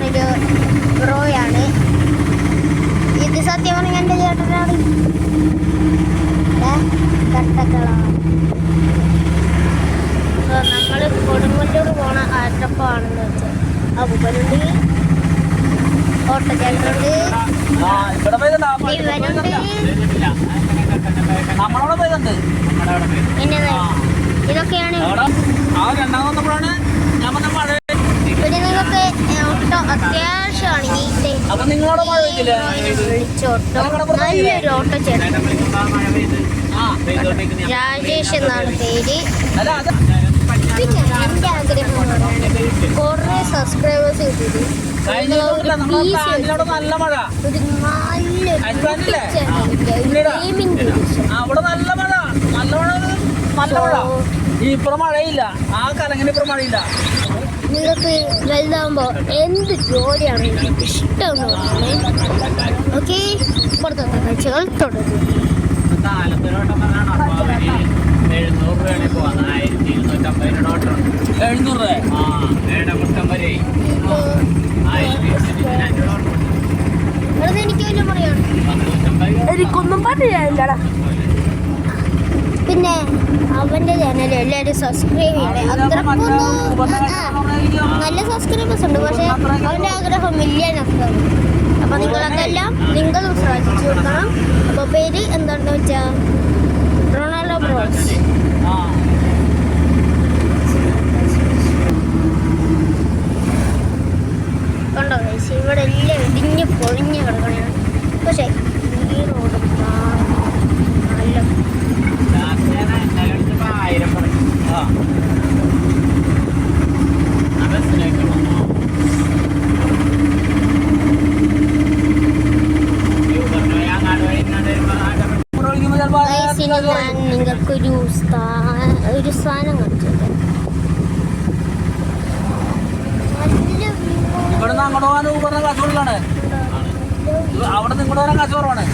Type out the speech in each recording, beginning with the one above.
Channel ബ്രോയാണ്. ഇത് സത്യം പറഞ്ഞ എൻ്റെ ചേട്ടനാണ്. നമ്മൾ കൊടുങ്ങല്ലൂർ പോണ ആറ്റപ്പാണെന്ന് വെച്ചാൽ അബുബലുണ്ട്, ഓട്ടച്ചേട്ടനുണ്ട്, ഇതൊക്കെയാണ്. പിന്നെ നിങ്ങൾക്ക് ഓട്ടോ അത്യാവശ്യമാണെങ്കിൽ നല്ലൊരു ഓട്ടോ ചേട്ടൻ രാജേഷ് എന്നാണ് പേര്. പിന്നെ എൻ്റെ ആഗ്രഹം കുറേ സബ്സ്ക്രൈബേഴ്സ് കിട്ടിയത് മഴയില്ല, ആ കലങ്ങിന് ഇപ്പുറം മഴയില്ല. നിങ്ങൾക്ക് വലുതാകുമ്പോൾ എന്ത് ജോലിയാണ് എനിക്ക് ഇഷ്ടമെന്ന് പറഞ്ഞേ. ഓക്കെ, പുറത്തൊക്കെ കാഴ്ചകൾ തുടരും. 700 എനിക്ക് വലിയ പറയാണ്, എനിക്കൊന്നും പറയാനില്ലടാ. പിന്നെ അവൻ്റെ ചാനൽ എല്ലാവരും സബ്സ്ക്രൈബ് ചെയ്യണേ. അത്രക്കൊന്നും നല്ല സബ്സ്ക്രൈബേഴ്സ് ഉണ്ട്, പക്ഷേ അവൻ്റെ ആഗ്രഹം മില്യനൊക്കെയാണ്. അപ്പോൾ നിങ്ങളതെല്ലാം നിങ്ങളും ശ്രദ്ധിച്ചു കൊടുക്കണം. അപ്പോൾ പേര് എന്താണെന്ന് വെച്ചാൽ റൊണാൾഡോ ബ്രോസ്. കണ്ടോ ഗൈസ്, ഇവിടെ എല്ലാം ഇടിഞ്ഞ് പൊളിഞ്ഞ് കിടക്കണയാണ്. പക്ഷേ ഈ റോഡ് നല്ല ഞാൻ നിങ്ങൾക്കൊരു സ്ഥാനം കാണിച്ചത്. ഇവിടുന്ന് അങ്ങോട്ട് പോകാൻ പറഞ്ഞ കാശ് കൂടുതലാണ്, അവിടെ നിന്ന് ഇങ്ങോട്ട് വരാൻ കാശ് കുറവാണ്.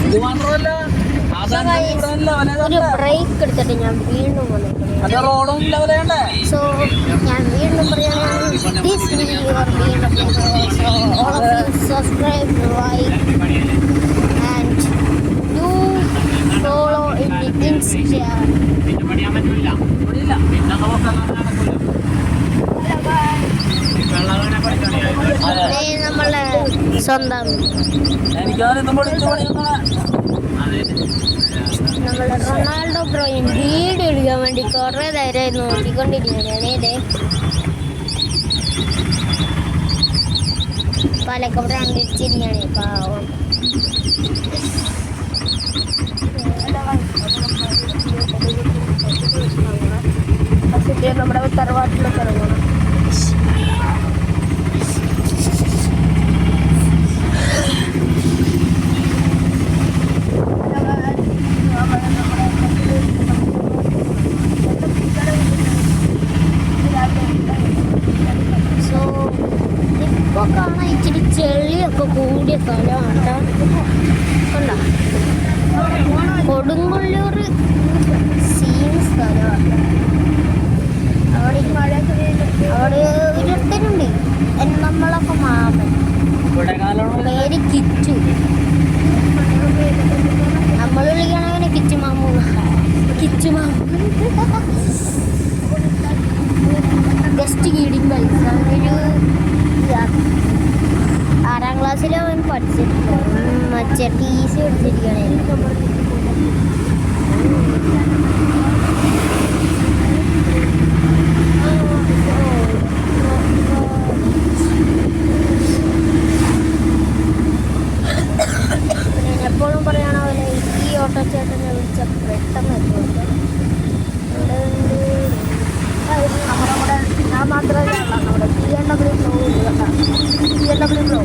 ഇത് മാത്രമല്ല, ഒരു ബ്രേക്ക് എടുത്തിട്ട് ഞാൻ വീണ്ടും സോ ഞാൻ വീണ്ടും പറയുകയാണ്, subscribe, like and do follow in insta. നമ്മളെ സ്വന്തം നമ്മളെ റൊണാൾഡോ ബ്രോയും വീഡിയോ എടുക്കാൻ വേണ്ടി കുറേ നേരമായി നോക്കിക്കൊണ്ടിരിക്കുകയാണ്. ഇതേ പാലക്കവിടെ അണ്ടിരിച്ചിരിക്കുകയാണ് പാവം. നമ്മുടെ തറവാട്ടിലൊക്കെ ഇറങ്ങണം. ഇപ്പോൾ കാണാൻ ഇച്ചിരി ചെളിയൊക്കെ കൂടിയ സ്ഥലമാണ്. കണ്ടോ, കൊടുങ്ങല്ലൂർ സീൻ സ്ഥലമാണ്. അവിടെ ഒരുത്തനുണ്ട്, നമ്മളൊക്കെ മാമൻ, പേര് കിച്ചു. നമ്മൾ വിളിക്കണവനെ കിച്ചു മാമു, കിച്ചു മാമു. ഗസ്റ്റ് ഗീഡിങ് പൈസ ഒരു 6ാം ക്ലാസ്സിൽ അവൻ പഠിച്ചിട്ടില്ല, മറ്റേ TC പഠിച്ചിരിക്കുകയായിരുന്നു. എപ്പോഴും പറയണ പോലെ ഈ ഓട്ടോച്ചേട്ടനെ വിളിച്ച പെട്ടെന്ന് എത്തും. നമ്മുടെ ഞാൻ മാത്രമല്ല നമ്മുടെ BMW Pro കേട്ടോ, BMW Pro.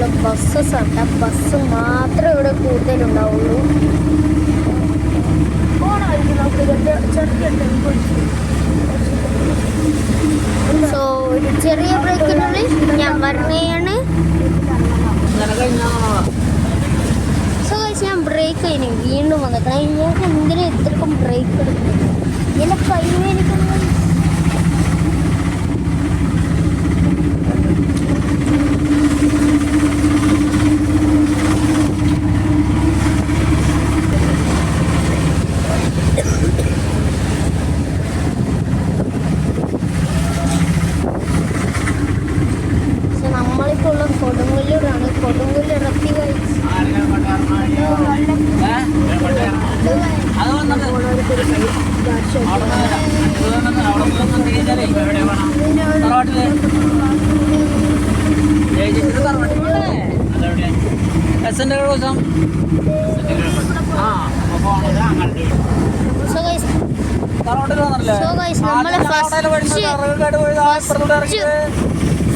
ഫുള്ള് ബസ്സസ് ഉണ്ട്. ബസ് മാത്രമേ ഇവിടെ കൂടുതലുണ്ടാവുള്ളൂ. സോ ഒരു ചെറിയ ബ്രേക്കിനുള്ളിൽ ഞാൻ പറഞ്ഞതാണ്. സോ ഗൈസ് ഞാൻ ബ്രേക്ക് കഴിഞ്ഞു വീണ്ടും വന്നിട്ടാണ്. ഞാൻ എന്തിനാ ഇത്രക്കും ബ്രേക്ക് എടുക്കുന്നത്? ഇതിൻ്റെ കൈവേലിക്കുന്നത് കൊടുങ്ങല്ലൂരാണ്. കൊടുങ്ങല്ലൂർ എത്തി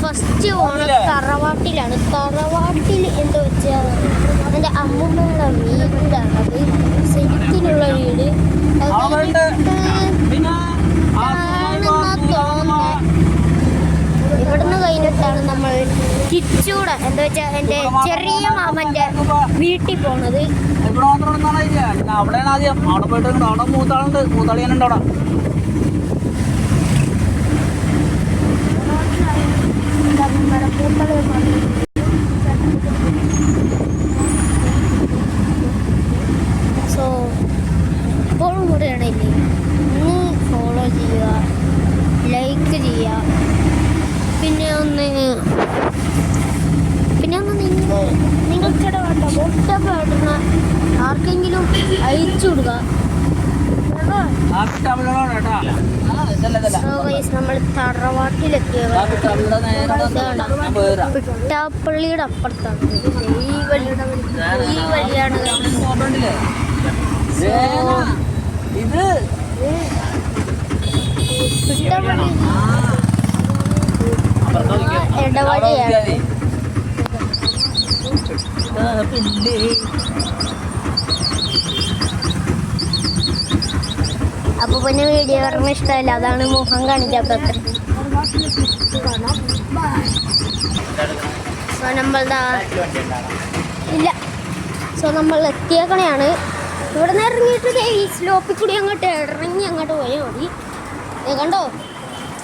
ഫസ്റ്റ് ഓണം തറവാട്ടിലാണ്. തറവാട്ടിൽ എന്താ വെച്ചാൽ എൻ്റെ അമ്മൂമ്മയുടെ വീടാണ്. അത് ശരിക്കിനുള്ള വീട് ഇവിടുന്ന് കഴിഞ്ഞിട്ടാണ് നമ്മൾ കിച്ചൂടെ എന്താ വെച്ചാൽ എൻ്റെ ചെറിയ മാമൻ്റെ വീട്ടിൽ പോണത്. അവിടെയാണ് ആദ്യം. അവിടെ പോയിട്ട് അവിടെ മൂത്താളുണ്ട്. മൂത്താളിയാനുണ്ട് അവിടെ. സോ ഇപ്പോഴും കൂടെയാണ് ഇല്ലേ, ഒന്ന് ഫോളോ ചെയ്യുക, ലൈക്ക് ചെയ്യുക, പിന്നെ ഒന്ന് നിങ്ങൾക്കിടെ വേണ്ട ഒട്ടപ്പെടുന്ന ആർക്കെങ്കിലും അയച്ചു കൊടുക്കുക. നമ്മൾ തറവാട്ടിലെത്തിയ പിട്ടാപ്പള്ളിയുടെ അപ്പുറത്താണ്. ഈ വഴിയാണ് ഇത് പിട്ടാപ്പള്ളി ഇടവഴിയാണ്. അപ്പൊ പിന്നെ വീഡിയോ പറഞ്ഞ ഇഷ്ടമല്ല, അതാണ് മുഖം കാണിക്കാത്തത്. സോ നമ്മളുടെ ഇല്ല. സോ നമ്മൾ എത്തിയേക്കണെയാണ്. ഇവിടെ നിന്ന് ഇറങ്ങിയിട്ട് ഈ സ്ലോപ്പിൽ കൂടി അങ്ങോട്ട് ഇറങ്ങി അങ്ങോട്ട് പോയാൽ മതി. കണ്ടോ,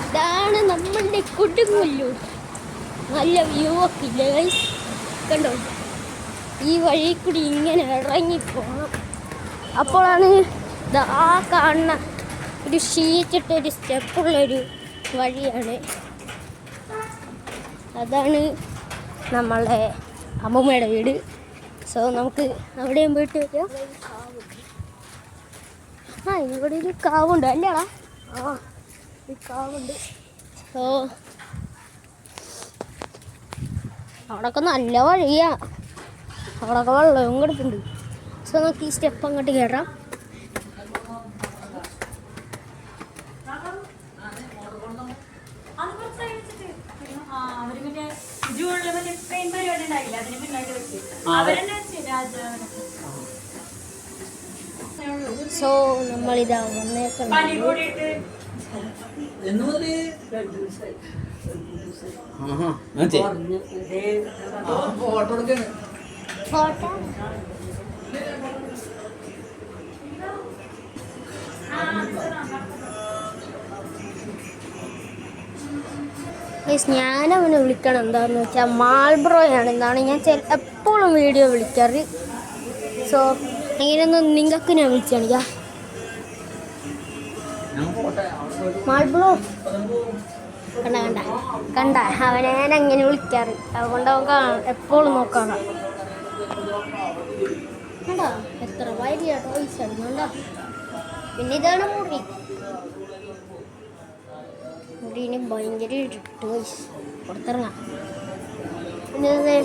ഇതാണ് നമ്മളുടെ കൊടുങ്ങല്ലൂർ. നല്ല വ്യൂ ഒക്കെ ഇല്ല ഗൈസ്, കണ്ടോ? ഈ വഴി കൂടി ഇങ്ങനെ ഇറങ്ങിപ്പോകണം. അപ്പോഴാണ് ആ കാണുന്ന ഒരു ഷീറ്റിട്ട ഒരു സ്റ്റെപ്പുള്ളൊരു വഴിയാണ്. അതാണ് നമ്മളെ അമ്മൂമ്മയുടെ വീട്. സോ നമുക്ക് അവിടെയും പോയിട്ട് വരാം. ആ ഇവിടെ ഒരു കാവുണ്ട് അല്ലേടാ? ആ ഒരു കാവുണ്ട്. സോ അവിടെയൊക്കെ നല്ല വഴിയാ. അവിടെയൊക്കെ വെള്ളവും കിടക്കുന്നുണ്ട്. സോ നമുക്ക് ഈ സ്റ്റെപ്പ് അങ്ങോട്ട് കയറാം. സോ നമ്മളിതാ വന്നേക്കണം. ഫോട്ടോ ഞാനവനെ വിളിക്കണം. എന്താണെന്ന് വെച്ചാൽ മാൾബ്രോയാണ് എന്നാണ് ഞാൻ എപ്പോഴും വീഡിയോ വിളിക്കാറ്. സോ ഇങ്ങനെയൊന്നും നിങ്ങൾക്ക് ഞാൻ വിളിച്ചു കാണിക്കാം. മാൾബ്രോ കണ്ട അവനെ ഞാൻ അങ്ങനെ വിളിക്കാറ്. അതുകൊണ്ട് അവൻ എപ്പോഴും നോക്കണം. കണ്ടോ എത്ര വലിയ ടോയ്സ് ആണ്. കണ്ടോ, പിന്നെ ഇതാണ് മുടിന് ഭയങ്കര ടോയ്സ്. പുറത്തിറങ്ങാം. പിന്നെ